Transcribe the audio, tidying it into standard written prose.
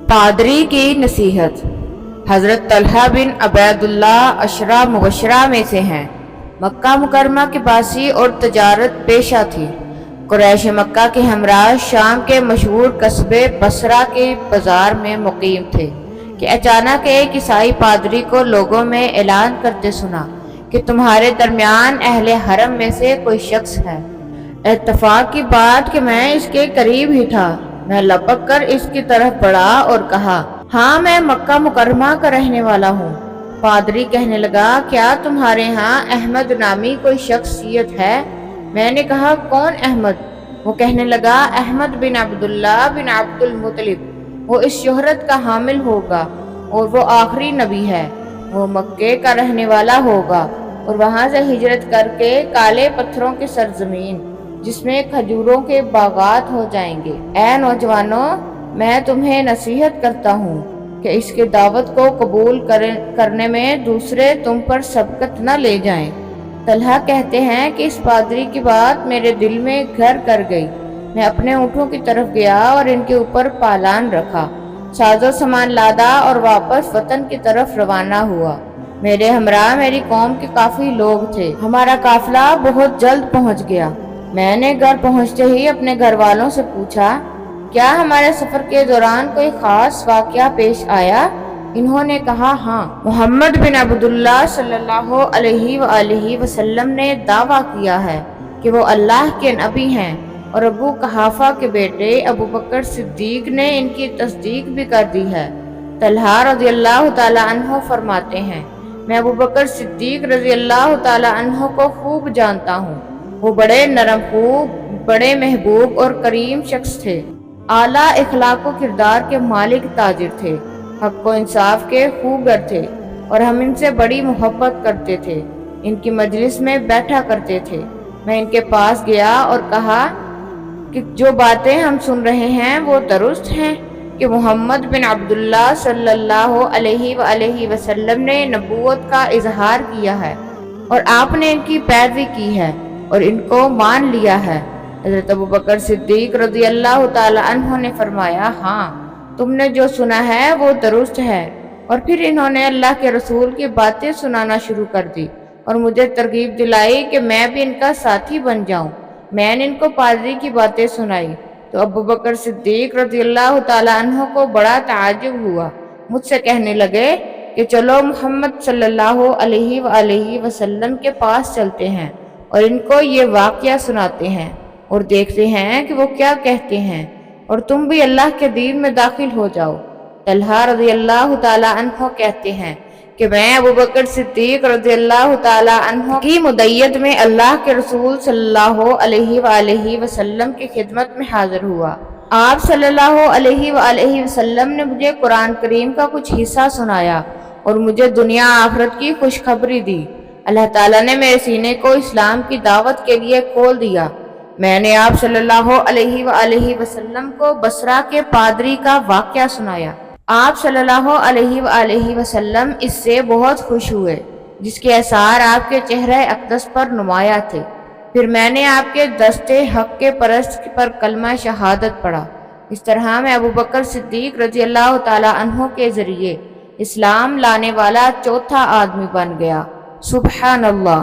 پادری کی نصیحت۔ حضرت طلحہ بن عبیداللہ عشرہ مبشرہ میں سے ہیں۔ مکہ مکرمہ کے باسی اور تجارت پیشہ تھی۔ قریش مکہ کے ہمراہ شام کے مشہور قصبے بصرہ کے بازار میں مقیم تھے کہ اچانک ایک عیسائی پادری کو لوگوں میں اعلان کرتے سنا کہ تمہارے درمیان اہل حرم میں سے کوئی شخص ہے۔ اتفاق کی بات کہ میں اس کے قریب ہی تھا۔ میں لپک کر اس کی طرف بڑھا اور کہا، ہاں میں مکہ مکرمہ کا رہنے والا ہوں۔ پادری کہنے لگا، کیا تمہارے ہاں احمد نامی کوئی شخصیت ہے؟ میں نے کہا، کون احمد؟ وہ کہنے لگا، احمد بن عبداللہ بن عبد المطلب، وہ اس شہرت کا حامل ہوگا اور وہ آخری نبی ہے۔ وہ مکے کا رہنے والا ہوگا اور وہاں سے ہجرت کر کے کالے پتھروں کی سرزمین جس میں کھجوروں کے باغات ہو جائیں گے۔ اے نوجوانوں، میں تمہیں نصیحت کرتا ہوں کہ اس کی دعوت کو قبول کرنے میں دوسرے تم پر سبقت نہ لے جائیں۔ طلحہ کہتے ہیں کہ اس پادری کی بات میرے دل میں گھر کر گئی۔ میں اپنے اونٹوں کی طرف گیا اور ان کے اوپر پالان رکھا، ساز و سامان لادا اور واپس وطن کی طرف روانہ ہوا۔ میرے ہمراہ میری قوم کے کافی لوگ تھے۔ ہمارا قافلہ بہت جلد پہنچ گیا۔ میں نے گھر پہنچتے ہی اپنے گھر والوں سے پوچھا، کیا ہمارے سفر کے دوران کوئی خاص واقعہ پیش آیا؟ انہوں نے کہا، ہاں، محمد بن عبداللہ صلی اللہ علیہ وآلہ وسلم نے دعویٰ کیا ہے کہ وہ اللہ کے نبی ہیں، اور ابو قحافہ کے بیٹے ابو بکر صدیق نے ان کی تصدیق بھی کر دی ہے۔ طلحہ رضی اللہ تعالیٰ عنہ فرماتے ہیں، میں ابو بکر صدیق رضی اللہ تعالیٰ عنہ کو خوب جانتا ہوں۔ وہ بڑے نرم خوب، بڑے محبوب اور کریم شخص تھے۔ اعلیٰ اخلاق و کردار کے مالک تاجر تھے، حق و انصاف کے خوگر تھے، اور ہم ان سے بڑی محبت کرتے تھے، ان کی مجلس میں بیٹھا کرتے تھے۔ میں ان کے پاس گیا اور کہا کہ جو باتیں ہم سن رہے ہیں وہ درست ہیں کہ محمد بن عبداللہ صلی اللہ علیہ وآلہ وسلم نے نبوت کا اظہار کیا ہے اور آپ نے ان کی پیروی کی ہے اور ان کو مان لیا ہے۔ حضرت ابو بکر صدیق رضی اللہ تعالی عنہ نے فرمایا، ہاں، تم نے جو سنا ہے وہ درست ہے۔ اور پھر انہوں نے اللہ کے رسول کی باتیں سنانا شروع کر دی اور مجھے ترغیب دلائی کہ میں بھی ان کا ساتھی بن جاؤں۔ میں نے ان کو پادری کی باتیں سنائی تو ابو بکر صدیق رضی اللہ تعالی عنہ کو بڑا تعجب ہوا۔ مجھ سے کہنے لگے کہ چلو محمد صلی اللہ علیہ وآلہ وسلم کے پاس چلتے ہیں اور ان کو یہ واقعہ سناتے ہیں اور دیکھتے ہیں کہ وہ کیا کہتے ہیں، اور تم بھی اللہ کے دین میں داخل ہو جاؤ۔ طلحہ رضی اللہ تعالی عنہ کہتے ہیں کہ میں ابو بکر صدیق رضی اللہ تعالی عنہ کی مدعیت میں اللہ کے رسول صلی اللہ علیہ وآلہ وسلم کی خدمت میں حاضر ہوا۔ آپ صلی اللہ علیہ وآلہ وسلم نے مجھے قرآن کریم کا کچھ حصہ سنایا اور مجھے دنیا آخرت کی خوشخبری دی۔ اللہ تعالیٰ نے میرے سینے کو اسلام کی دعوت کے لیے کھول دیا۔ میں نے آپ صلی اللہ علیہ وآلہ وسلم کو بصرہ کے پادری کا واقعہ سنایا۔ آپ صلی اللہ علیہ وآلہ وسلم اس سے بہت خوش ہوئے، جس کے اثار آپ کے چہرہ اقدس پر نمایاں تھے۔ پھر میں نے آپ کے دستے حق کے پرست پر کلمہ شہادت پڑھا۔ اس طرح میں ابو بکر صدیق رضی اللہ تعالی عنہ کے ذریعے اسلام لانے والا چوتھا آدمی بن گیا۔ سبحان اللہ۔